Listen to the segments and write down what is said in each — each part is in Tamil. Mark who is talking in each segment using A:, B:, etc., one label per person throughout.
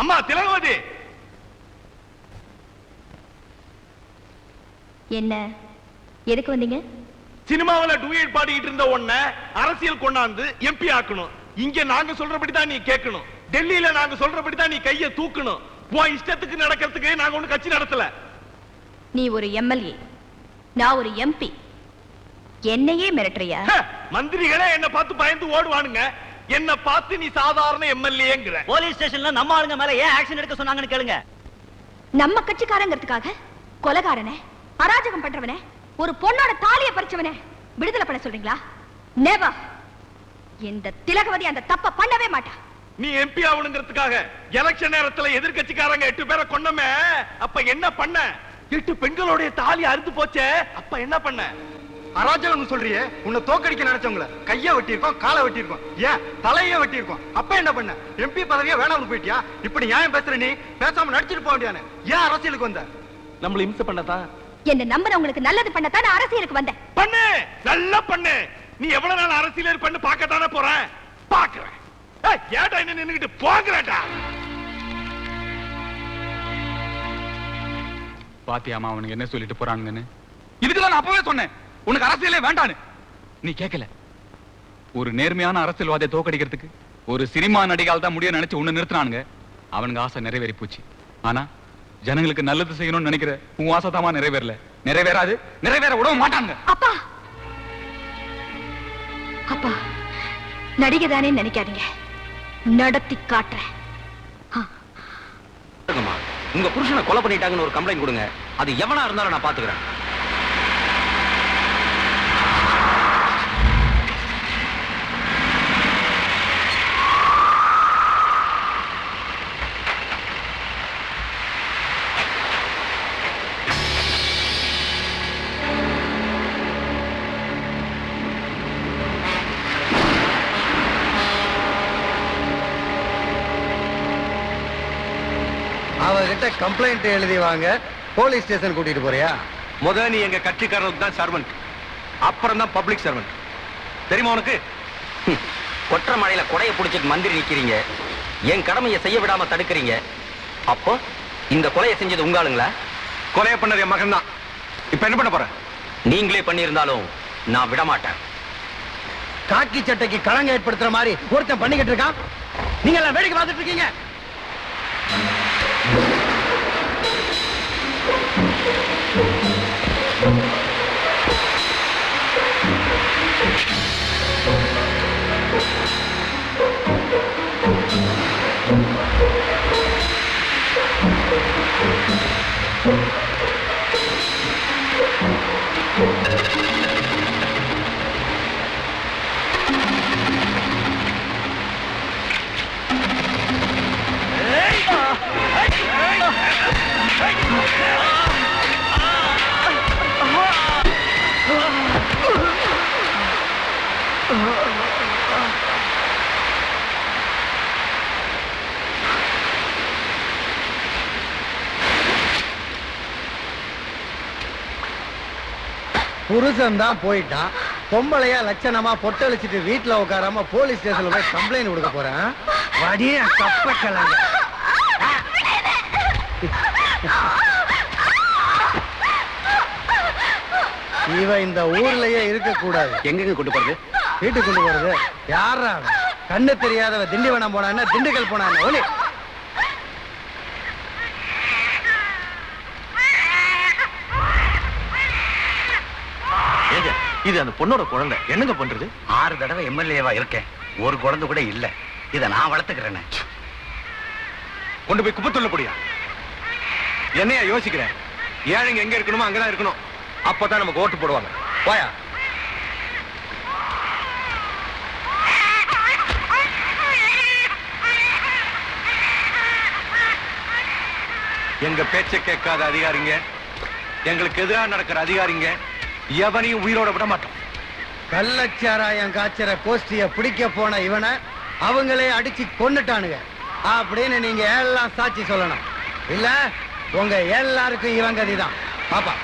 A: அம்மா திலகவதி.
B: என்ன எதுக்கு வந்தீங்க?
A: சினிமாவில் டூயட் பாடிக்கிட்டு இருந்த உன்ன அரசியல் கொண்டாந்து எம்பி ஆக்கணும். இங்க நாங்க சொல்றபடிதான் நீ கேட்கணும். டெல்லியில நாங்க சொல்றபடிதான் நீ கைய தூக்கணும். உன் இஷ்டத்துக்கு நடக்கிறதுக்கு நாங்க ஒண்ணு கட்சி நடத்தல.
B: நீ ஒரு எம்எல்ஏ, நான் ஒரு எம்பி. என்னையே மிரட்டுறியா?
A: மந்திரிகளே என்ன பார்த்து பயந்து ஓடுவானுங்க. என்ன பார்த்து நீ சாதாரண எம்எல்ஏங்கற.
C: போலீஸ் ஸ்டேஷன்ல நம்ம ஆளுங்க மேல ஏன் ஆக்ஷன் எடுக்க சொன்னாங்கன்னு கேளுங்க.
B: நம்ம கட்சிக்காரங்கிறதுக்காக கொலைகாரனே, அராஜகம் பண்றவனே, ஒரு பொண்ணோட தாலியை பறிச்சவனே விடுதலை பண்ண சொல்றீங்களா? நெவர். இந்த திலகவதி அந்த தப்ப பண்ணவே மாட்டா.
A: நீ எம்பி ஆவணுங்கிறதுக்காக எலெக்ஷன் நேரத்துல எதிர்க்கட்சிக்காரங்க 8 பேரை கொன்னமே, அப்ப என்ன பண்ண? 8 பெண்களுடைய தாலி அறுத்து போச்சே, அப்ப என்ன பண்ண?
D: அராஜகம் சொல்றியே, உன்னை தோக்கடிக்க நினைச்சவங்கள கைய வெட்டியிருக்கோம், காலை வெட்டியிருக்கோம், ஏன் தலைய வெட்டியிருக்கோம். அப்ப என்ன பண்ண? எம்பி பதவியே வேணாம்னு போயிட்டியா? இப்படி நியாயம் பேசுற நீ பேசாம நடிச்சிட்டு போக வேண்டியானே. ஏன் அரசியலுக்கு வந்த?
A: நம்மள இம்சை பண்ணதா?
B: என்ன நம்புறவங்களுக்கு நல்லது பண்ணத்தான் அரசியலுக்கு வந்தேன்.
A: பண்ணு, நல்லா பண்ணு. நீ எவ்வளவு நாள் அரசியல் பண்ணு பார்க்கத்தானே போற. பாக்குறேன். ஏடா என்ன நின்னுகிட்டு போங்கடா.
E: பாத்தியாமா அவனுக்கு என்ன சொல்லிட்டு போறானுங்கன்னு? இதுக்குதான் நான் அப்பவே சொன்னேன் உனக்கு அரசியலே வேண்டான்னு. நீ கேட்கல. ஒரு நேர்மையான அரசியல்வாதியை தோக்கடிக்கிறதுக்கு ஒரு சினிமா நடிகால் தான் முடிய நினைச்சு உன்னை நிறுத்தினானுங்க. அவனுக்கு ஆசை நிறைவேறி போச்சு. ஆனா ஜனங்களுக்கு நல்லது செய்யணும்னு நினைக்கிற உன் ஆசை தாமா நிறைவேறல. நிறைவேறாது, நிறைவேற விட மாட்டாங்க.
B: அப்பா அப்பா, நடிகை தானே நினைக்காதீங்க, நடத்தி காட்டுறேன்.
C: உங்க புருஷனை கொலை பண்ணிட்டாங்கன்னு ஒரு கம்ப்ளைண்ட் கொடுங்க. அது எவனா இருந்தாலும் நான் பாத்துக்கிறேன்.
D: அவகிட்ட கம்ப்ளைண்ட் எழுதி வாங்க போலீஸ் ஸ்டேஷன் கூட்டிட்டு போறியா?
A: முதல்ல நீ எங்க கட்சிக்காரருக்கு தான் சர்வன்ட், அப்புறம் தான் பப்ளிக் சர்வன்ட். தெரியுமா உனக்கு?
C: கொற்ற மழையில கொடையை பிடிச்சிட்டு மந்திரி நிக்கிறீங்க, என் கடமையை செய்ய விடாம தடுக்கிறீங்க. அப்போ இந்த கொலையை செஞ்சது உங்க ஆளுங்களா?
A: கொலையை பண்ணது என் மகன் தான். இப்ப என்ன பண்ண போற?
C: நீங்களே பண்ணியிருந்தாலும் நான் விட மாட்டேன்.
D: காக்கி சட்டைக்கு களங்க ஏற்படுத்துற மாதிரி ஒருத்தன் பண்ணிக்கிட்டு இருக்கான். நீங்க எல்லாம் வேடிக்கை பார்த்துட்டு இருக்கீங்க. புருஷன் தான் போயிட்டான், பொம்பளையா லட்சணமா பொட்டழிச்சிட்டு வீட்டுல உட்காராம போலீஸ் ஸ்டேஷன்ல போய் கம்ப்ளைண்ட் கொடுக்க போறேன். வடிய கப்ப கலங்க. இவ இந்த ஊர்லயே இருக்க கூடாது.
C: எங்க கொண்டு போறது?
D: வீட்டுக்கு கொண்டு போறது. யாரா கண்ணு தெரியாதவ திண்டிவனம் போனா, திண்டுக்கல் போனா ஒலி.
C: இது அந்த பொண்ணோட குழந்தை. என்னங்க பண்றது? 6 தடவை எம்எல்ஏவா இருக்கேன், ஒரு குழந்தை கூட இல்ல. இத நான் வளர்த்துக்கிறேன்.
A: கொண்டு போய் குப்பத்துள்ள போடியா. என்னையா யோசிக்கிறேன்? ஏழைங்க எங்க இருக்கணுமோ அங்கதான் இருக்கணும். அப்பதான் நமக்கு ஓட்டு போடுவாங்க. போயா. எங்க பேச்ச கேட்காத அதிகாரிங்க, எங்களுக்கு எதிராக நடக்கிற அதிகாரிங்க எவனையும் உயிரோட விட மாட்டோம்.
D: கள்ளச்சாராயம் காய்ச்சற கோஷ்டிய பிடிக்க போன இவனை அவங்களே அடிச்சு கொன்னுட்டானுங்க அப்படின்னு நீங்க எல்லாம் சாட்சி சொல்லணும். இல்ல உங்க எல்லாருக்கும் இவன் கதிதான். பாப்பா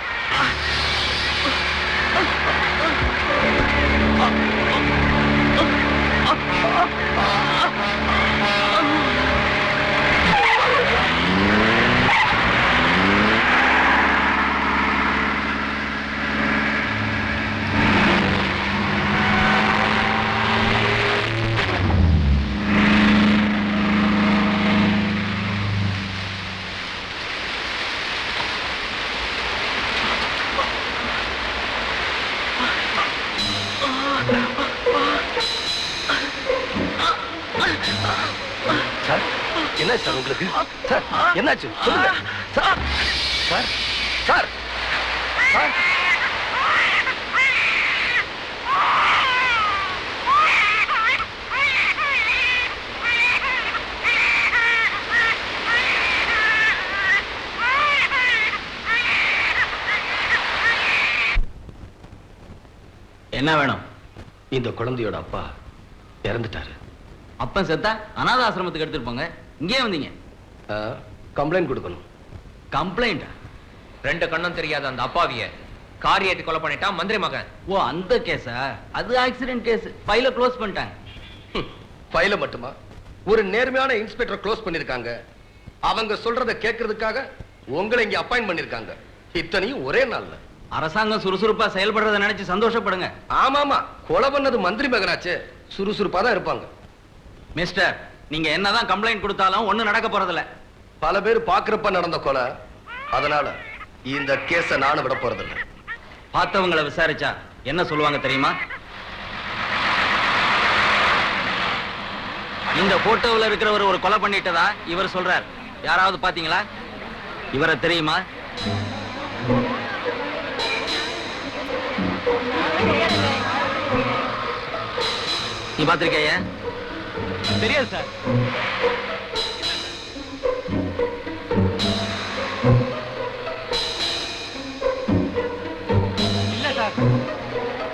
F: என்ன சார் உங்களுக்கு? சார் என்னாச்சு சொல்லுங்க சார். சார் சார் சார்
C: என்ன வேணும்?
F: இந்த குழந்தையோட அப்பா இறந்துட்டாரு.
C: அப்பன் செத்தா அநாத ஆசிரமத்துக்கு எடுத்துட்டு போங்க. இங்கே வந்தீங்க?
F: கம்ப்ளைண்ட் கொடுக்கணும்.
C: கம்ப்ளைண்ட்?
G: ரெண்டு கண்ணும் தெரியாத அந்த அப்பாவிய கார் ஏத்தி கொலை பண்ணிட்டான் மந்திரி மகன்.
C: ஓ, அந்த கேஸா? அது ஆக்சிடென்ட் கேஸ். ஃபைல க்ளோஸ் பண்ணிட்டாங்க.
F: ஃபைல மட்டுமா? ஒரு நேர்மையான இன்ஸ்பெக்டர் க்ளோஸ் பண்ணிருக்காங்க. அவங்க சொல்றத கேட்கறதுக்காக உங்களை இங்க அப்பாயிண்ட் பண்ணிருக்காங்க. இத்தனையும் ஒரே நாள்ல.
C: அரசாங்கம் சுறுசுறுப்பா செயல்படுறத நினைச்சு சந்தோஷப்படுங்க.
F: ஆமாமா, கொலை பண்ணது மந்திரி மகனாச்சே, சுறுசுறுப்பா தான் இருப்பாங்க.
C: மிஸ்டர், நீங்க என்னதான் கம்ப்ளைண்ட் கொடுத்தாலும் ஒண்ணும் நடக்க போறதில்ல.
F: பல பேர் பாக்குறப்ப நடந்த கொலை, அதனால இந்த கேஸ நானும் விட போறதில்லை.
C: பார்த்தவங்களை விசாரிச்சா என்ன சொல்லுவாங்க தெரியுமா? இந்த போட்டோவில் இருக்கிறவர் ஒரு கொலை பண்ணிட்டதா இவர் சொல்றார். யாராவது பாத்தீங்களா? இவரை தெரியுமா? நீ பாத்திருக்கையா?
A: தெரியாது சார். இல்ல சார்.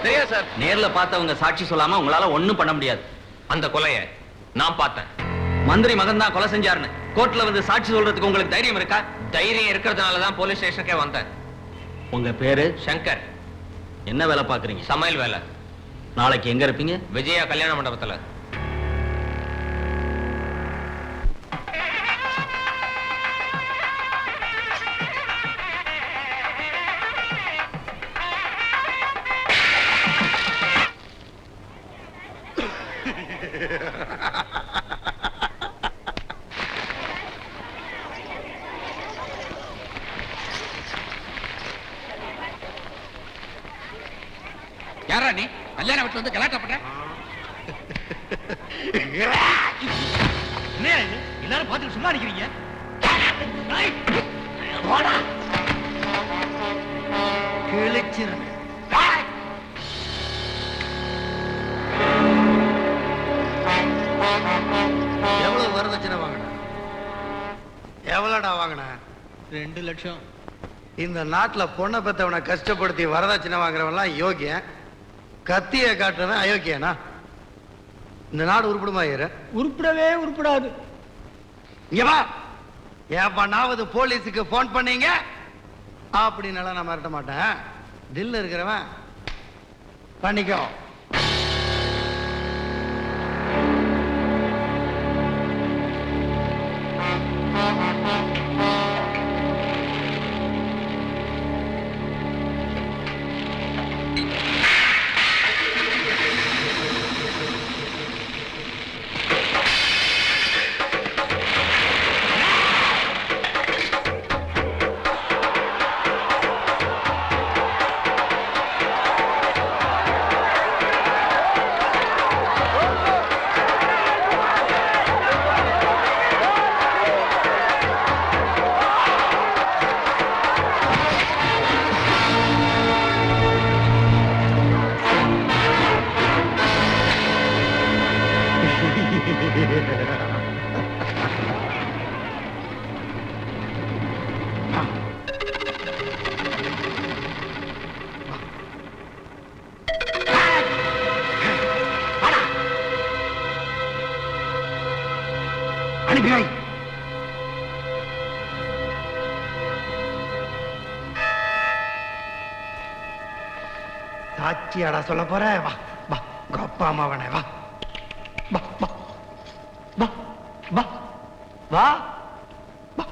F: தெரியாது சார்.
C: நேர்ல பார்த்தவங்க சாட்சி சொல்லாம உங்களால ஒண்ணும் பண்ண முடியாது.
G: அந்த கொலைய நான் பார்த்தேன்.
C: மந்திரி மகன் தான் கொலை செஞ்சாருன்னு கோர்ட்ல வந்து சாட்சி சொல்றதுக்கு உங்களுக்கு தைரியம் இருக்கா?
G: தைரியம் இருக்கிறதுனால தான் போலீஸ் ஸ்டேஷனுக்கே வந்தேன்.
C: உங்க பேரு?
G: சங்கர்.
C: என்ன வேலை பாக்குறீங்க?
G: சமையல் வேலை.
C: நாளைக்கு எங்க இருப்பீங்க?
G: விஜயா கல்யாண மண்டபத்துல.
E: யாரா நீ? கல்யாண வீட்டுல வந்து கலாட்டா பண்ற?
A: என்ன இது? எல்லாரும் பார்த்துட்டு சும்மா நிக்கிறீங்க?
D: கிழிச்சிருங்க. எவ்வளவு வரதட்சணை வாங்கின? எவ்வளோடா வாங்கின?
A: 2 லட்சம்.
D: இந்த நாட்டுல பொண்ணை பெத்தவனை கஷ்டப்படுத்தி வரதட்சணை வாங்குறவன்லாம் யோகியன், கத்திய காட்டுறவன் அயோக்கியனா? இந்த நாடு உருப்படுமா?
A: உருப்படவே உருப்படாது.
D: இங்க வா. எவனாவது போலீஸுக்கு போன் பண்ணீங்க அப்படின்னு நான் மிரட்ட மாட்டேன். தில்ல இருக்கிறவன் பண்ணிக்கோ. அனுப்பினாய். சாட்சியாடா சொல்ல போற? வா வா, அப்பா அம்மாவனே வா வா வா வா வா வா வா.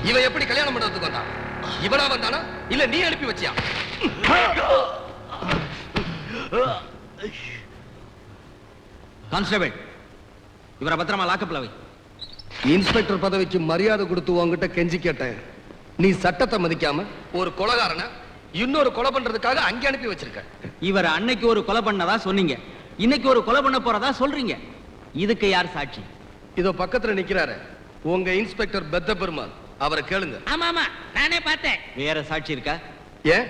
F: இவன் எப்படி கல்யாணம் பண்றதுக்கு வந்தான்? இவனா வந்தானா இல்ல நீ அனுப்பி வச்சியா?
C: கான்ஸ்டபிள், இவரை பத்திரமா லாக்கப்ல வை.
F: இன்ஸ்பெக்டர் பதவிக்கு மரியாதை கொடுத்து உங்ககிட்ட கெஞ்சி கேட்டேன். நீ சட்டத்தை மதிக்காம ஒரு கொலைகாரனை இன்னொரு கொலை பண்றதுக்காக அங்க அனுப்பி வச்சிருக்க.
C: இவர் அன்னைக்கு ஒரு கொலை பண்ணதா சொன்னீங்க, இன்னைக்கு ஒரு கொலை பண்ண போறதா சொல்றீங்க. இதுக்கு யார் சாட்சி?
F: இதோ பக்கத்துல நிக்கிறாரு உங்க இன்ஸ்பெக்டர் பெத்த பெருமாள், அவரை கேளுங்க.
H: ஆமா ஆமா, நானே பார்த்தேன்.
C: வேற சாட்சி இருக்கா?
F: ஏன்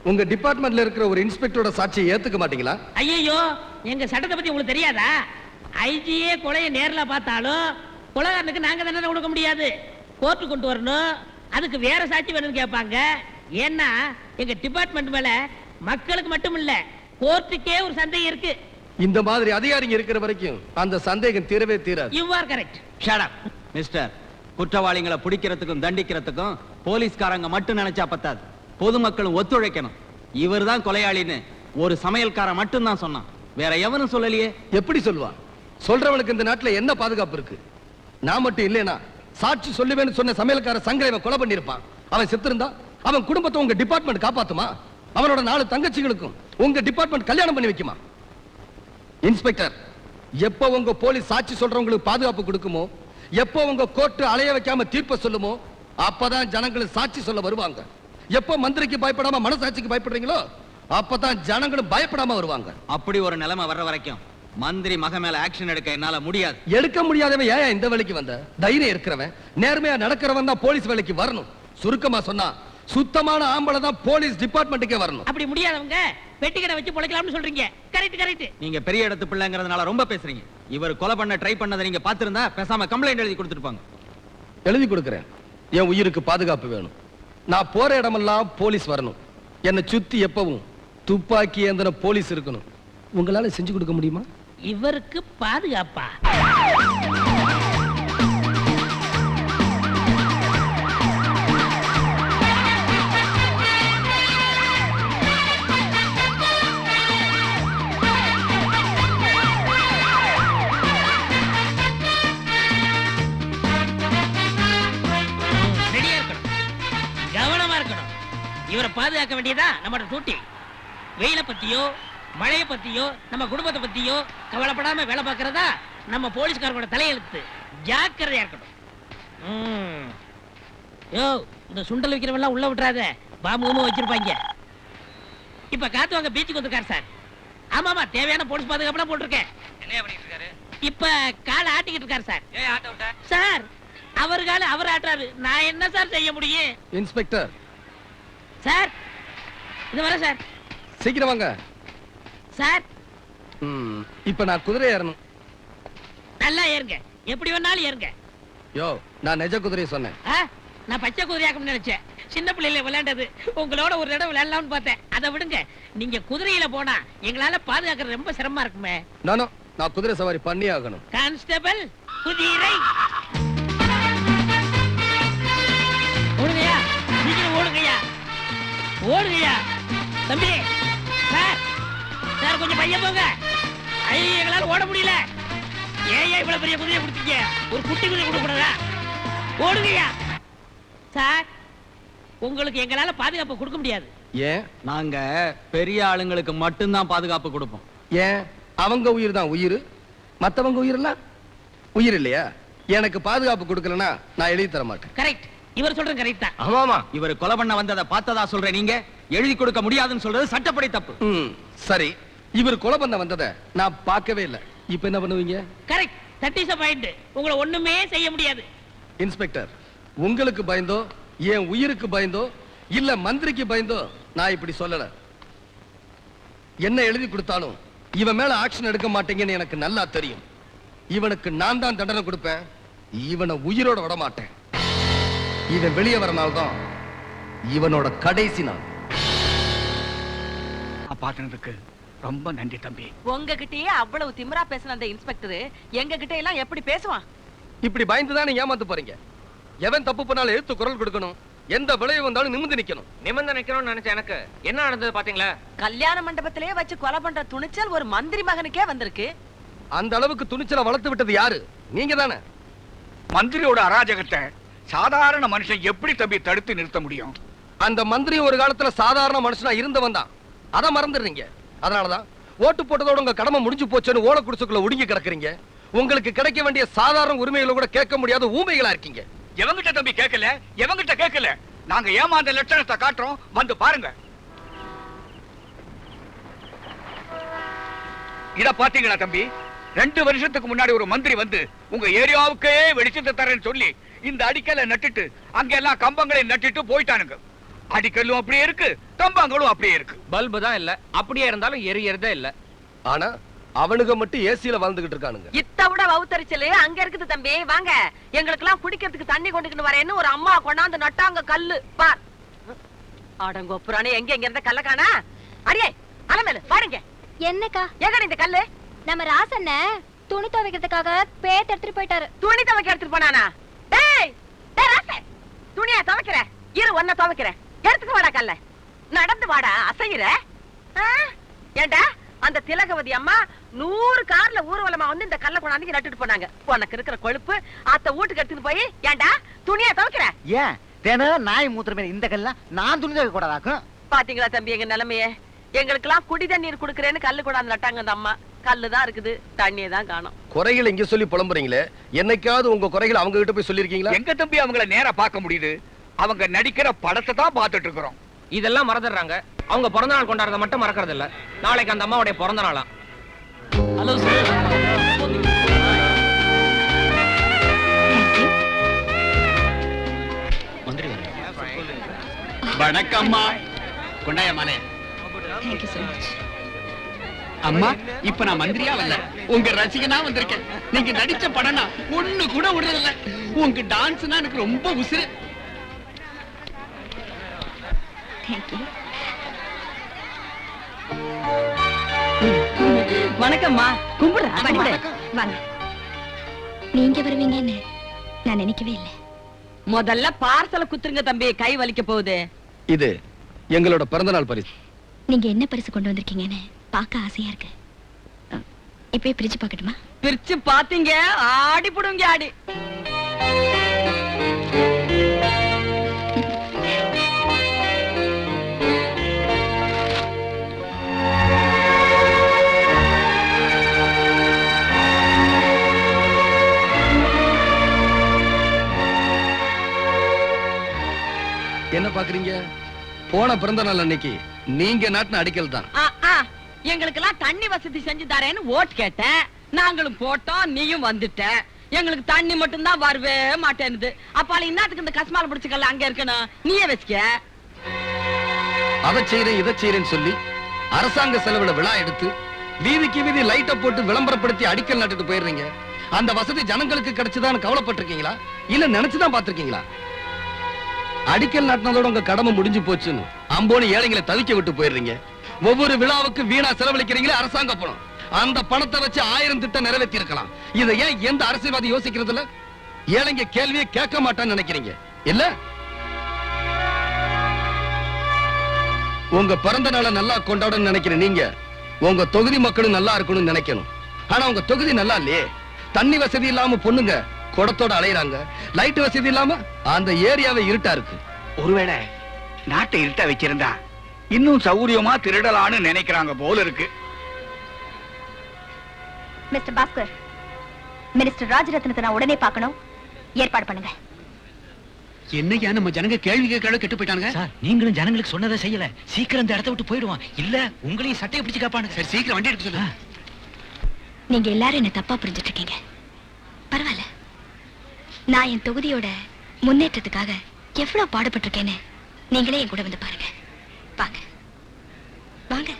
F: உங்க டிபார்ட்மெண்ட்ல இருக்கிற ஒரு இன்ஸ்பெக்டரோட சாட்சியை ஏத்துக்க மாட்டீங்களா?
H: ஐயோ, எங்க சட்டத்தை பத்தி உங்களுக்கு தெரியாதா? ஐஜியே கொலையை நேர்ல பார்த்தாலும் கொலைகாரனுக்கு நாங்க தண்டனை கொடுக்க முடியாது, கோர்ட்டு கொண்டு வரணும். அதுக்கு வேற சாட்சி வேணும்னு கேட்பாங்க. ஏன்னா எங்க டிபார்ட்மெண்ட் மேல மக்களுக்கு மட்டும் இல்ல, கோர்ட்டுக்கே ஒரு சந்தேகம் இருக்கு.
F: இந்த மாதிரி அதிகாரிங்க இருக்கிற வரைக்கும் அந்த சந்தேகம் தீரவே தீராது.
H: You are correct.
C: Shut up mister. குற்றவாளிகளை பிடிக்கிறதுக்கும் தண்டிக்கிறதுக்கும் போலீஸ்காரங்க மட்டும் நினைச்சா பத்தாது, பொதுமக்களும் ஒத்துழைக்கணும். இவர் தான் கொலையாளின்னு ஒரு சமையல்காரன் மட்டும் தான் சொன்னான், வேற எவனும் சொல்லலையே.
F: எப்படி சொல்லுவான்? சொல்றவனுக்கு இந்த நாட்டுல என்ன பாதுகாப்பு இருக்கு? நான் மட்டும் இல்லைனா சாட்சி சொல்லுவேன்னு சொன்ன சமையல்கார சங்கரை இவன் கொலை பண்ணிருப்பான். அவன் செத்திருந்தா அவன் குடும்பத்தை உங்க டிபார்ட்மெண்ட் காப்பாத்துமா? அவனோட 4 தங்கச்சிகளுக்கும் உங்க டிபார்ட்மெண்ட் கல்யாணம் பண்ணி வைக்குமா? இன்ஸ்பெக்டர், எப்ப உங்க போலீஸ் சாட்சி சொல்றவங்களுக்கு பாதுகாப்பு கொடுக்குமோ, எப்போ உங்க கோர்ட் அலைய வைக்காம தீர்ப்பு சொல்லுமோ, அப்பதான் ஜனங்களுக்கு சாட்சி சொல்ல வருவாங்க. எப்போ மந்திரிக்கு பயப்படாம மனசாட்சிக்கு பயப்படுறீங்களோ, அப்பதான் ஜனங்களும் பயப்படாம வருவாங்க.
C: அப்படி ஒரு நிலைமை வர்ற வரைக்கும் மந்திரி மக மேல ஆக்ஷன் எடுக்க என்னால முடியாது.
F: எடுக்க முடியாதவன் ஏன் இந்த வேலைக்கு வந்த? தைரியம் இருக்கிறவன், நேர்மையா நடக்கிறவன் தான் போலீஸ் வேலைக்கு வரணும். சுருக்கமா சொன்னா சுத்தமான ஆம்பளை தான் போலீஸ் டிபார்ட்மெண்ட்டுக்கே வரணும்.
H: அப்படி முடியாதவங்க வெட்டிக்கடை வச்சு பொழைக்கலாம்னு சொல்றீங்க. Correct correct.
C: நீங்க பெரிய இடத்து பிள்ளைங்கிறதுனால ரொம்ப பேசுறீங்க. இவர் கொலை பண்ண ட்ரை பண்ணதை நீங்க பாத்திருந்தா பேசாம கம்ப்ளைண்ட் எழுதி கொடுத்துருப்பாங்க.
F: எழுதி கொடுக்கிறேன். என் உயிருக்கு பாதுகாப்பு வேணும். நான் போற இடமெல்லாம் போலீஸ் வரணும். என்னை சுத்தி எப்பவும் துப்பாக்கி ஏந்தின போலீஸ் இருக்கணும். உங்களால செஞ்சு கொடுக்க முடியுமா?
H: இவருக்கு பாதுகாப்பா? இவரை பாதுகாக்க வேண்டியதா நம்மளோட டியூட்டி. வெயில பத்தியோ மழைய பத்தியோ நம்ம குடும்பத்தை பத்தியோ கவலைப்படாம வேலை பார்க்கறதா நம்ம போலீஸ்காரங்களோட தலையெழுத்து. ஜாக்கிரதையா இருக்கணும். யோ, இந்த சுண்டல் விக்கிறவெல்லாம் உள்ள விட்டுறாத, பாம்பு வச்சிருப்பாங்க. இப்ப காத்து வாங்க பீச்சுக்கு வந்திருக்காரு சார். ஆமாமா, தேவையான போலீஸ் பாதுகாப்புலாம் போட்டிருக்கேன்.
G: என்ன பண்ணிட்டு இருக்காரு?
H: இப்ப காலை ஆட்டிக்கிட்டு இருக்காரு சார்.
G: ஏன் ஆட்ட விட்ட?
H: சார், அவர் காலை அவர் ஆட்டுறாரு, நான் என்ன சார் செய்ய முடியும்?
F: இன்ஸ்பெக்டர்
H: சார், இது வர சார்.
F: சீக்கிரம் வாங்க
H: சார்.
F: இப்ப நான் குதிரை ஏறணும்.
H: நல்லா ஏறுங்க, எப்படி வேணாலும் ஏறுங்க.
F: யோ, நான் நெஜ குதிரையை சொன்னேன்.
H: நான் பச்சை குதிரையாக்கணும்னு நினைச்சேன். சின்ன பிள்ளையில விளையாண்டது, உங்களோட ஒரு இடம் விளையாடலாம்னு பார்த்தேன். அதை விடுங்க, நீங்க குதிரையில போனா எங்களால பாதுகாக்கிறது ரொம்ப சிரமமா இருக்குமே.
F: நானும் நான் குதிரை சவாரி பண்ணி ஆகணும்.
H: கான்ஸ்டபிள், குதிரை ஓடுங்கய்யா, சீக்கிரம் ஓடுங்கய்யா, ஓடுங்கய்யா. தம்பி சார், சார் கொஞ்சம் பையன் போங்க. ஐயோ, எங்களால ஓட முடியல. ஏன் இவ்வளவு பெரிய குதிரையை கொடுத்தீங்க? ஒரு குட்டி குதிரை கொடுக்க கூடாதா? ஓடுங்கய்யா. சார், உங்களுக்கு எங்களால பாதுகாப்பு கொடுக்க முடியாது.
F: ஏன்?
C: நாங்க பெரிய ஆளுங்களுக்கு மட்டும்தான் பாதுகாப்பு கொடுப்போம்.
F: ஏன்? அவங்க உயிர் தான் உயிர், மத்தவங்க உயிரெல்லாம் உயிர் இல்லையா? எனக்கு பாதுகாப்பு கொடுக்கலன்னா நான் எழுதி தர மாட்டேன்.
H: கரெக்ட், இவர் சொல்றது கரெக்ட் தான்.
F: ஆமாமா,
C: இவர் கொலை பண்ண வந்ததை பார்த்ததா சொல்ற நீங்க எழுதி கொடுக்க முடியாதுன்னு சொல்றது சட்டப்படி தப்பு.
F: சரி, இவர் கொலை பண்ண வந்ததை நான் பார்க்கவே இல்லை. இப்ப என்ன பண்ணுவீங்க?
H: Correct, that is a point. உங்களை ஒண்ணுமே செய்ய முடியாது.
F: இன்ஸ்பெக்டர், உங்களுக்கு பயந்தோ, என் உயிருக்கு பயந்தோ, இல்ல மந்திரிக்கு பயந்தோ நான் இப்படி சொல்லல. என்ன எழுதி கொடுத்தாலும் இவன் மேல ஆக்ஷன் எடுக்க மாட்டீங்கன்னு எனக்கு நல்லா தெரியும். இவனுக்கு நான் தான் தண்டனை கொடுப்பேன், இவனை உயிரோட விட மாட்டேன். இவன் வெளியே வர நாள் தான் இவனோட கடைசி நாள்.
E: பாட்டுறதுக்கு ரொம்ப நன்றி தம்பி.
I: உங்ககிட்டயே அவ்வளவு திமிரா பேசின அந்த இன்ஸ்பெக்டர் எங்க கிட்ட எல்லாம் எப்படி பேசுவான்?
F: இப்படி பயந்துதானே ஏமாத்து போறீங்க? எவன் தப்பு பண்ணாலும் எடுத்து குரல் கொடுக்கணும், எந்த விளைவு வந்தாலும் நிமிர்ந்து நிக்கணும்.
G: நிமிர்ந்து நிக்கணும்னு நினைச்ச எனக்கு என்ன நடந்தது பாத்தீங்களா?
I: கல்யாண மண்டபத்திலேயே வச்சு கொலை பண்ற துணிச்சல் ஒரு மந்திரி மகனுக்கே வந்திருக்கு.
F: அந்த அளவுக்கு துணிச்சலை வளர்த்து விட்டது யாரு? நீங்க தானே.
J: மந்திரியோட அராஜகத்தை சாதாரண மனுஷன் எப்படி தம்பி தடுத்து நிறுத்த முடியும்?
F: அந்த மந்திரி ஒரு காலத்துல சாதாரண மனுஷனா இருந்தவன் தான். அதை மறந்துடுறீங்க. அதனாலதான் ஓட்டு போட்டதோட உங்க கடமை முடிஞ்சு போச்சுன்னு ஓலை குடிசுக்குள்ள ஒடுங்கி கிடக்குறீங்க. உங்களுக்கு கிடைக்க வேண்டிய சாதாரண உரிமைகளை கூட கேட்க முடியாத ஊமைகளா இருக்கீங்க.
J: எவங்கிட்ட தம்பி கேட்கல, எவங்கிட்ட கேட்கல. நாங்க ஏமாந்த லட்சணத்தை காட்டுறோம், வந்து பாருங்க. இத பாத்தீங்களா தம்பி? 2 வருஷத்துக்கு முன்னாடி ஒரு மந்திரி வந்து உங்க ஏரியாவுக்கே வெளிச்சத்தை தரேன்னு சொல்லி இந்த அடிக்கல்ல நட்டுட்டு அங்கெல்லாம் கம்பங்களை நட்டுட்டு போயிட்டானுங்க. அடிக்கல்லும் அப்படியே இருக்கு, கம்பங்களும் அப்படியே இருக்கு.
G: பல்பு தான் இல்ல, அப்படியே இருந்தாலும் எரியறதே இல்ல.
F: ஆனா அவனுங்க மட்டும் ஏசியில வாழ்ந்துகிட்டு இருக்கானுங்க.
I: இத்த விட வவுத்தரிச்சலு அங்க இருக்குது தம்பி. வாங்க, எங்களுக்கு எல்லாம் குடிக்கிறதுக்கு தண்ணி கொண்டுக்கிட்டு வரேன்னு ஒரு அம்மா கொண்டாந்து நட்டாங்க கல்லு. பார் ஆடங்கோப்புறானே, எங்க எங்க இருந்த கல்ல காணா? அடியே அலமேலு பாருங்க.
B: என்னக்கா
I: எங்கடி இந்த கல்லு?
B: நம்ம ராசண்ண துணி துவைக்கிறதுக்காக பேத்து எடுத்துட்டு போயிட்டாரு.
I: துணி துவைக்க எடுத்துட்டு போனானா? டேய் டேய் ராசே, துணியா துவைக்கிற? இரு ஒன்ன துவைக்கிற. எடுத்துட்டு வாடா கல்ல. நடந்து வாடா, அசையிற. ஏண்டா அந்த திலகவதி அம்மா 100 கார்ல ஊர்வலமா வந்து இந்த கல்ல கொண்டாந்து நட்டுட்டு போனாங்க. உனக்கு இருக்கிற கொழுப்பு அத்த வீட்டுக்கு எடுத்துட்டு போய் ஏண்டா துணியா துவைக்கிற?
D: ஏன் தினம் நாய் மூத்திரமே இந்த கல்ல நான் துணி துவைக்க கூடாதாக்கும்?
I: பாத்தீங்களா தம்பி எங்க நிலைமையே? எங்களுக்கு எல்லாம் குடி தண்ணீர் குடுக்கறேன்னு கல்லு கொண்டாந்து நட்டாங்க அந்த அம்மா. கல்லு தான் இருக்குது, தண்ணியை தான் காணோம்.
F: குறைகளை இங்க சொல்லி புலம்புறீங்களே, என்னைக்காவது உங்க குறைகளை அவங்க கிட்ட போய் சொல்லிருக்கீங்களா?
J: எங்க தம்பி அவங்கள நேரா பார்க்க முடியுது? அவங்க நடிக்கிற படத்தை தான் பார்த்துட்டு இருக்கிறோம்.
G: இதெல்லாம் மறந்துடுறாங்க. அவங்க பிறந்த நாள் கொண்டாடுறத மட்டும் மறக்கறது இல்ல. நாளைக்கு அந்த அம்மாவுடைய பிறந்த நாளாம்.
H: Hello sir.
K: வணக்கம்மா. கொண்டாய மானே.
B: Thank you so much.
K: அம்மா, இப்ப நான் மந்திரியா வரல, உங்க ரசிகனா வந்திருக்கேன். நீங்க நடிச்ச படம்னா ஒண்ணு கூட விடுறதில்ல. உங்க டான்ஸ்னா எனக்கு ரொம்ப உசுரு.
B: Thank you.
I: வணக்கம்மா. கும்பிடுறா.
B: வாங்க. நீங்க வருவீங்கன்னு நான் நினைக்கவே இல்லை.
I: முதல்ல பார்சல குத்துருங்க தம்பி, கை வலிக்க போகுது.
F: இது எங்களோட பிறந்தநாள் பரிசு.
B: நீங்க என்ன பரிசு கொண்டு வந்திருக்கீங்கன்னு பார்க்க ஆசையா இருக்கு. இப்பவே பிரிச்சு பார்க்கட்டுமா?
I: பிரிச்சு பாத்தீங்க ஆடி போடுங்க ஆடி.
F: என்ன பாக்குறீங்க? போன பிறந்த நாள் அன்னைக்கு நீங்க நாட்டின அடிக்கல் தான்.
I: எங்களுக்கு எல்லாம் தண்ணி வசதி செஞ்சு தரேன்னு ஓட்டு கேட்டேன். நாங்களும் போட்டோம், நீயும் வந்துட்ட. எங்களுக்கு தண்ணி மட்டும் தான் வரவே மாட்டேன்னுது. அப்பால இன்னத்துக்கு இந்த கஸ்மால பிடிச்சுக்கல அங்க இருக்கணும், நீயே வச்சுக்க.
F: அதை செய்யறேன் இதை செய்யறேன்னு சொல்லி அரசாங்க செலவுல விழா எடுத்து வீதிக்கு வீதி லைட்ட போட்டு விளம்பரப்படுத்தி அடிக்கல் நட்டுட்டு போயிடுறீங்க. அந்த வசதி ஜனங்களுக்கு கிடைச்சுதான் கவலைப்பட்டிருக்கீங்களா, இல்ல நினைச்சுதான் பாத்திருக்கீங்களா? அடிக்கல் நாட்டினதோட உங்க கடமை முடிஞ்சு போச்சுன்னு அம்போனி ஏழைங்களை தவிக்க விட்டு போயிடுறீங்க. ஒவ்வொரு விழாவுக்கு வீணா செலவழிக்கிறீங்களே அரசாங்க பணம். அந்த பணத்தை வச்சு 1000 திட்டம் நிறைவேற்றி இருக்கலாம். இதை ஏன் எந்த அரசியல்வாதி யோசிக்கிறது இல்ல? ஏழைங்க கேள்வியை கேட்க மாட்டான்னு நினைக்கிறீங்க இல்ல? உங்க பிறந்த நாளை நல்லா கொண்டாடணும்னு நினைக்கிற நீங்க உங்க தொகுதி மக்களும் நல்லா இருக்கணும்னு நினைக்கணும். ஆனா உங்க தொகுதி நல்லா இல்லையே. தண்ணி வசதி இல்லாம பொண்ணுங்க குடத்தோட அலையறாங்க. லைட் வசதி இல்லாம அந்த ஏரியாவே இருட்டா இருக்கு.
J: ஒருவேளை நாட்டை இருட்டா வச்சிருந்தா இன்னும் சௌரியமா திருடலான்னு நினைக்கிறாங்க போல இருக்கு.
B: மிஸ்டர் பாஸ்கர், மினிஸ்டர் ராஜரத்னத்தை நான் உடனே பார்க்கணும். ஏற்பாடு பண்ணுங்க.
K: என்னையா நம்ம ஜனங்க கேள்வி கேட்கறத கெட்டு போயிட்டாங்க.
H: சார், நீங்களும் ஜனங்களுக்கு சொன்னதை செய்யல. சீக்கிரம் இந்த இடத்தை விட்டு போயிடுவான். இல்ல உங்களையும் சட்டையை பிடிச்சு காப்பானுங்க.
K: சரி, சீக்கிரம் வண்டி எடுக்க சொல்லுங்க.
B: நீங்க எல்லாரும் என்ன தப்பா புரிஞ்சிட்டு இருக்கீங்க. பரவாயில்ல, நான் என் தொகுதியோட முன்னேற்றத்துக்காக எவ்வளவு பாடுபட்டிருக்கேன்னு நீங்களே என் கூட வந்து பாருங்க. வாங்க வாங்க.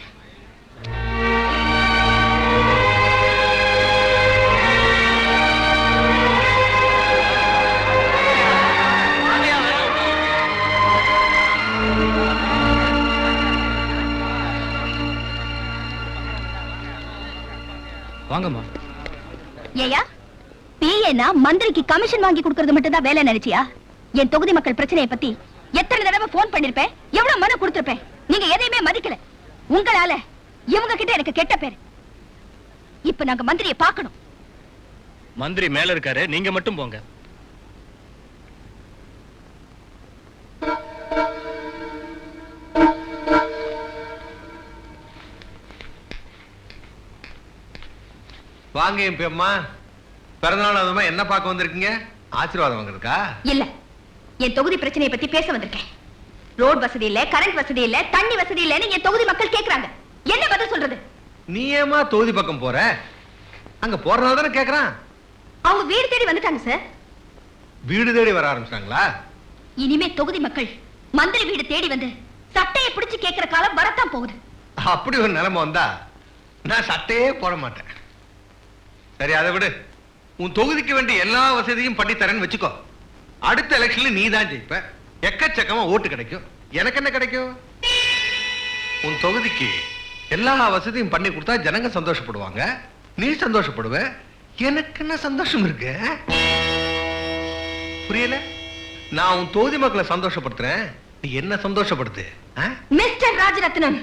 G: வாங்கம்மா.
B: ஏயா பிஏனா மந்திரிக்கு கமிஷன் வாங்கி கொடுக்கிறது மட்டும் தான் வேலை நினைச்சியா? என் தொகுதி மக்கள் பிரச்சனையை பத்தி எத்தனை தடவை போன் பண்ணிருப்பேன், எவ்வளவு மனு கொடுத்திருப்பேன். நீங்க எதையுமே மதிக்கல. உங்களால இவங்க கிட்ட எனக்கு கெட்ட பேர். இப்ப நாங்க மந்திரியை பார்க்கணும்.
L: மந்திரி மேல இருக்காரு, நீங்க மட்டும் போங்க. வாங்க எம்பி அம்மா. பிறந்தநாள் அதுமா என்ன பார்க்க வந்திருக்கீங்க? ஆசீர்வாதம் வாங்குறதுக்கா?
B: இல்ல, என் தொகுதி பிரச்சனையை பத்தி பேச வந்திருக்கேன். ரோட் வசதி இல்ல, கரண்ட் வசதி இல்ல, தண்ணி வசதி இல்லன்னு என் தொகுதி மக்கள் கேக்குறாங்க. என்ன பதில் சொல்றது?
L: நீ ஏமா தொகுதி பக்கம் போற? அங்க போறனால தானே கேக்குறான்.
B: அவங்க வீடு தேடி வந்துட்டாங்க சார்.
L: வீடு தேடி வர ஆரம்பிச்சிட்டாங்களா?
B: இனிமே தொகுதி மக்கள் மந்திரி வீடு தேடி வந்து சட்டையை பிடிச்சு கேக்குற காலம் வரத்தான் போகுது.
L: அப்படி ஒரு நிலைமை வந்தா நான் சட்டையே போட மாட்டேன். சரி, அதை விடு. உன் தொகுதிக்கு வேண்டிய எல்லா வசதியும் பண்ணி தரேன்னு வச்சுக்கோ. அடுத்த எலெக்ஷன்ல நீ தான் ஜெயிப்ப. எக்கச்சக்கமா ஓட்டு கிடைக்கும். எனக்கு என்ன கிடைக்கும்? உன் தொகுதிக்கு எல்லா வசதியும் பண்ணி கொடுத்தா ஜனங்க சந்தோஷப்படுவாங்க, நீ சந்தோஷப்படுவ. எனக்கு என்ன சந்தோஷம் இருக்கு? புரியல? நான் உன் தொகுதி மக்களை சந்தோஷப்படுத்துறேன், நீ என்ன சந்தோஷப்படுத்து.
B: மிஸ்டர் ராஜரத்னம்,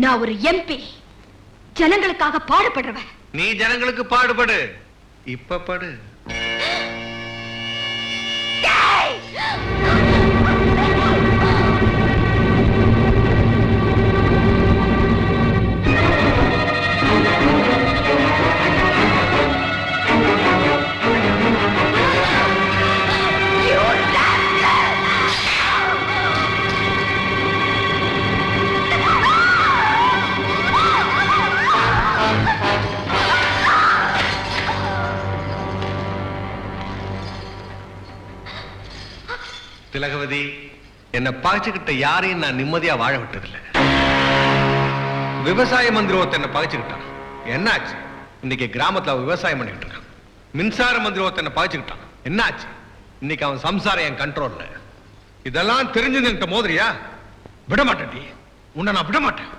B: நான் ஒரு எம்பி, ஜனங்களுக்காக பாடுபடுறவன்.
L: நீ ஜனங்களுக்கு பாடுபடு. இப்ப படு. திலகவதி, என்ன பகைச்சுக்கிட்ட யாரையும் நான் நிம்மதியா வாழ விட்டதில்லை. விவசாய மந்திரி ஒருத்தர் என்ன பகைச்சுக்கிட்டான். என்னாச்சு? இன்னைக்கு கிராமத்துல அவன் விவசாயம் பண்ணிட்டு இருக்கான். மின்சார மந்திரி ஒருத்தர் என்ன பகைச்சுக்கிட்டான். என்னாச்சு? இன்னைக்கு அவன் சம்சாரம் என் கண்ட்ரோல்ல. இதெல்லாம் தெரிஞ்சு மோதிரியா? விட மாட்டேன். உன்னை நான் விட மாட்டேன்.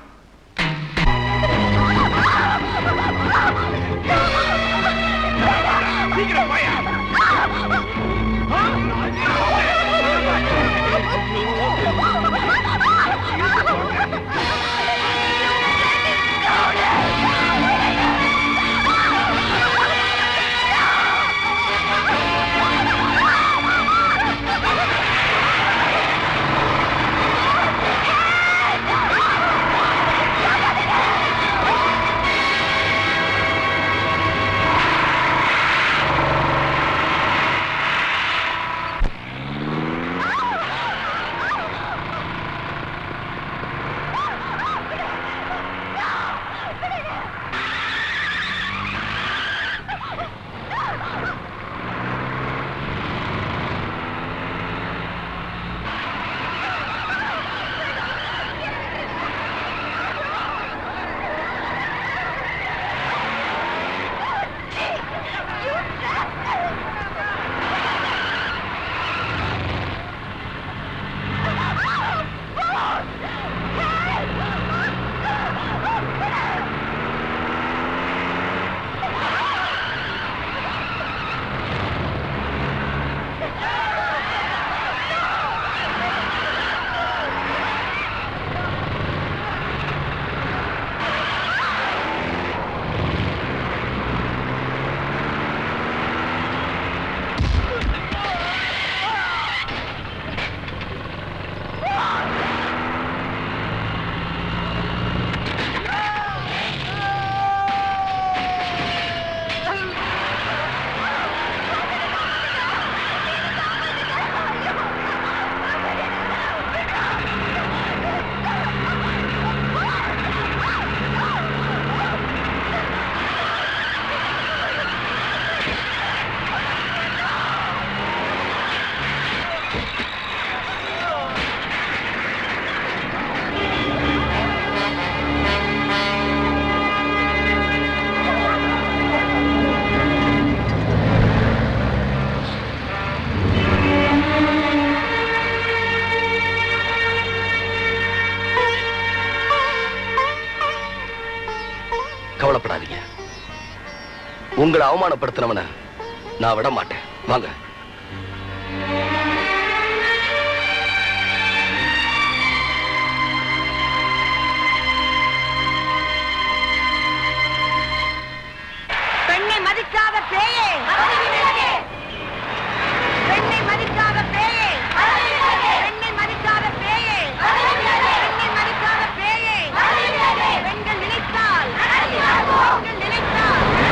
F: கவலைப்படாதீங்க. உங்களை அவமானப்படுத்தினவன நான் விட மாட்டேன். வாங்க.
I: பெண்ணை மதிக்காத பேயே, பெண்ணை மதிக்காத பேயே, பெண்ணை மதிக்காத பேயே, பெண்ணை மதிக்காத பேயே, பெண்கள் நினைத்தால், பெண்கள் நினைத்தால்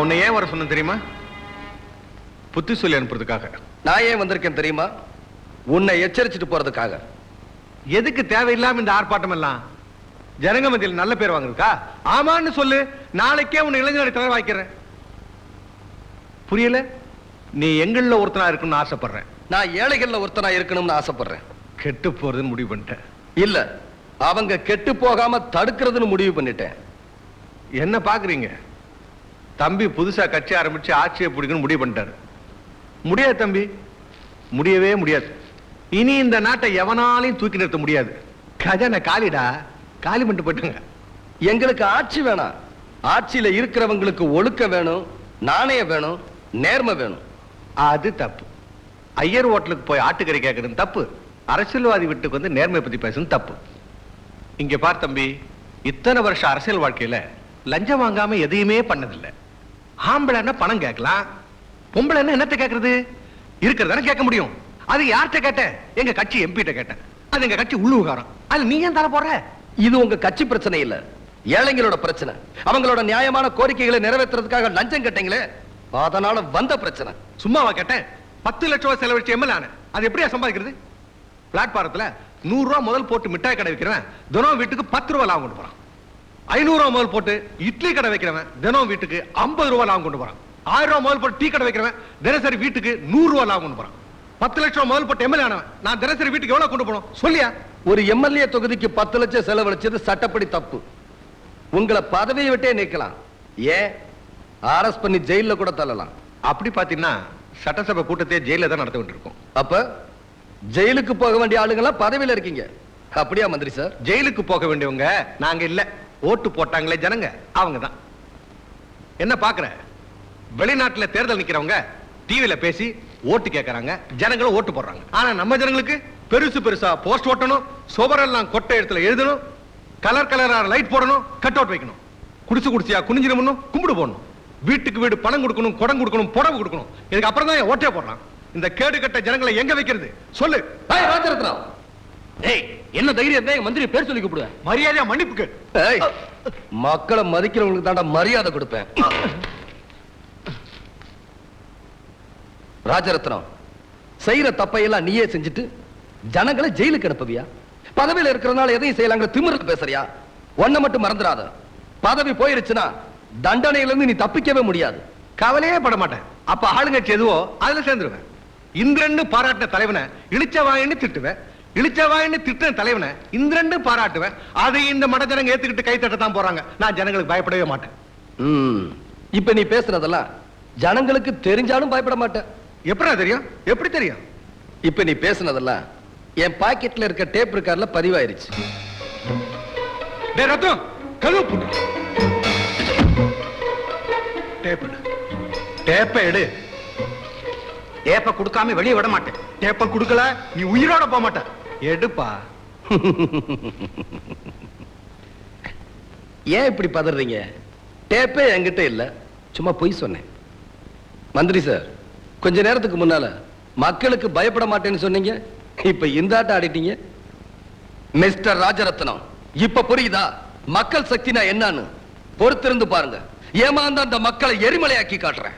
L: உன்னை ஏன் வர சொன்ன தெரியுமா? புத்தி சொல்லி அனுப்புறதுக்காக.
F: நான் ஏன் வந்திருக்கேன் தெரியுமா? உன்னை எச்சரிச்சுட்டு போறதுக்காக.
L: எதுக்கு தேவையில்லாம இந்த ஆர்ப்பாட்டம் எல்லாம்? ஜனங்க மத்தியில் நல்ல பேர் வாங்குறதுக்கா? ஆமான்னு சொல்லு, நாளைக்கே உன்னை இளைஞர் தலைவர் வாய்க்கிறேன். புரியல? நீ எங்கள்ல ஒருத்தனா இருக்கணும்னு ஆசைப்படுறேன்.
F: நான் ஏழைகள்ல ஒருத்தனா இருக்கணும்னு ஆசைப்படுறேன்.
L: கெட்டு போறதுன்னு முடிவு பண்ணிட்டேன்.
F: இல்ல, அவங்க கெட்டு போகாம தடுக்கிறதுன்னு முடிவு பண்ணிட்டேன்.
L: என்ன பாக்குறீங்க? தம்பி புதுசா கட்சி ஆரம்பிச்சு ஆட்சியை பிடிக்கணும்னு முடிவு பண்ணிட்டாரு. முடியாது தம்பி, முடியவே முடியாது. இனி இந்த நாட்டை எவனாலையும் தூக்கி நிறுத்த முடியாது. கஜனை காலிடா, காலி பண்ணிட்டு போயிட்டுங்க.
F: எங்களுக்கு ஆட்சி வேணாம். ஆட்சியில இருக்கிறவங்களுக்கு ஒழுக்கம் வேணும், நாணயம் வேணும், நேர்மை வேணும்.
L: அது தப்பு. ஐயர் ஹோட்டலுக்கு போய் ஆட்டுக்கறி கேட்கணும் தப்பு. அரசியல்வாதி வீட்டுக்கு வந்து நேர்மை பத்தி பேசணும் தப்பு. இங்க பார் தம்பி, இத்தனை வருஷம் அரசியல் வாழ்க்கையில லஞ்சம் வாங்காம எதையுமே பண்ணதில்லை. ஆம்பளைன்னா பணம் கேட்கலாம், பொம்பளைன்னா என்னத்தை கேட்கறது? இருக்கிறதானே கேட்க முடியும். அது யார்கிட்ட கேட்டேன்? எங்க கட்சி எம்பிட்ட கேட்டேன். அது எங்க கட்சி உள்ளுகாரம். அது நீ ஏன் தலை போடுற?
F: இது உங்க கட்சி பிரச்சனை இல்ல, ஏழைங்களோட பிரச்சனை. அவங்களோட நியாயமான கோரிக்கைகளை நிறைவேற்றுறதுக்காக லஞ்சம் கேட்டீங்களே, அதனால வந்த பிரச்சனை.
L: சும்மாவா கேட்டேன்? 10 லட்சம் ரூபாய் செலவழிச்சு எம்எல்ஏ ஆன. அது எப்படியா சம்பாதிக்கிறது? பிளாட்பாரத்துல 100 ரூபாய் முதல் போட்டு மிட்டாய் கடை வைக்கிறவன் தினம் வீட்டுக்கு 10 ரூபாய் லாபம் கொண்டு போறான். 500 ரூபாய் முதல் போட்டு இட்லி கடை வைக்கிறவன் தினம் வீட்டுக்கு 50 ரூபாய் லாபம் கொண்டு போறான். 1000 ரூபாய் முதல் போட்டு டீ கடை வைக்கிறவன் தினசரி வீட்டுக்கு 100 ரூபாய் லாபம் கொண்டு போறான். 10 லட்சம் முதல் போட்டு எம்எல்ஏ ஆனவன் நான் தினசரி வீட்டுக்கு எவ்வளவு கொண்டு போறோம் சொல்லியா?
F: ஒரு எம்எல்ஏ தொகுதிக்கு 10 லட்சம் செலவழிச்சது சட்டப்படி தப்பு. உங்களை பதவியை விட்டே நீக்கலாம். ஏன் அரெஸ்ட் பண்ணி ஜெயில கூட தள்ளலாம்.
L: அப்படி பாத்தீங்கன்னா சட்டசபை கூட்டத்தையே ஜெயில தான் நடத்த வேண்டியிருக்கும்.
F: அப்ப ஜெயிலுக்கு போக வேண்டிய ஆளுங்களா பதவியில இருக்கீங்க, அப்படியா மந்திரி சார்?
L: ஜெயிலுக்கு போக வேண்டியவங்க நாங்க இல்ல. ஓட்டு போட்டாங்களே ஜனங்க, அவங்க தான். என்ன பாக்குற? வெளிநாட்டுல தேர்தல் நிக்கிறவங்க டிவில பேசி ஓட்டு கேட்கறாங்க, ஜனங்களும் ஓட்டு போடுறாங்க. ஆனா நம்ம ஜனங்களுக்கு பெருசு பெருசா போஸ்ட் ஓட்டணும், சுவரெல்லாம் கொட்டை இடத்துல எழுதணும், கலர் கலரா லைட் போடணும், கட் அவுட் வைக்கணும், குடிசு குடிச்சியா குனிஞ்சிடணும், கும்பிடு போடணும், வீட்டுக்கு வீடு பணம் கொடுக்கணும், குடம் கொடுக்கணும், புடவை கொடுக்கணும். இதுக்கு அப்புறம் தான் ஓட்டே போடுறான். இந்த கேடு கட்ட ஜனங்களை எங்க வைக்கிறது சொல்லு.
F: ராஜரத்னம்,
C: ஏய், என்ன தைரியம் இருந்தா மந்திரி பேர் சொல்லி கூப்பிடுவ?
L: மரியாதையா மன்னிப்புக்கு.
F: மக்களை மதிக்கிறவங்களுக்கு தாண்டா மரியாதை கொடுப்பேன். ராஜரத்னம், செய்யற தப்பையெல்லாம் நீயே செஞ்சுட்டு ஜனங்களை ஜெயிலுக்கு அனுப்புவியா? பதவியில இருக்கிறதுனால எதையும் செய்யலாங்க திமிருக்கு பேசுறியா? ஒன்ன மட்டும் மறந்துடாத, பதவி போயிருச்சுன்னா தண்டனையில இருந்து நீ தப்பிக்கவே முடியாது.
L: கவலையே பட மாட்டேன். அப்ப ஆளுங்கட்சி எதுவோ அதுல சேர்ந்துருவேன். இந்திரன்னு பாராட்டின தலைவனை இழிச்சவாயின்னு திட்டுவேன், இழிச்சவாயின்னு திட்டின தலைவனை இந்திரன்னு பாராட்டுவேன். அதை இந்த மட ஜனங்க ஏத்துக்கிட்டு கை தட்டத்தான் போறாங்க. நான் ஜனங்களுக்கு பயப்படவே மாட்டேன்.
F: இப்ப நீ பேசுனதெல்லாம் ஜனங்களுக்கு தெரிஞ்சாலும் பயப்பட மாட்டேன்.
L: எப்படா தெரியும்? எப்படி தெரியும்?
F: இப்ப நீ பேசுனதெல்லாம் என் பாக்கெட்ல இருக்க டேப் ரெக்கார்ட்ல பதிவாயிருச்சு.
L: டேய் ரத்தம், கழுவு போடு. டேப் எடு. டேப்பை எடு.
C: டேப்பை கொடுக்காம வெளியே விட மாட்டேன்.
L: டேப்பை கொடுக்கல நீ உயிரோட போக மாட்ட. எடுப்பா.
F: ஏன் இப்படி பதறீங்க? டேப்பே என்கிட்ட இல்ல, சும்மா பொய் சொன்னேன். மந்திரி சார், கொஞ்ச நேரத்துக்கு முன்னால மக்களுக்கு பயப்பட மாட்டேன்னு சொன்னீங்க, இப்ப இந்த ஆட்டம் ஆடிட்டீங்க. மிஸ்டர் ராஜரத்னம், இப்ப புரியுதா மக்கள் சக்தினா என்னன்னு? பொறுத்திருந்து பாருங்க, ஏமாந்த அந்த மக்களை எரிமலையாக்கி காட்டுறேன்.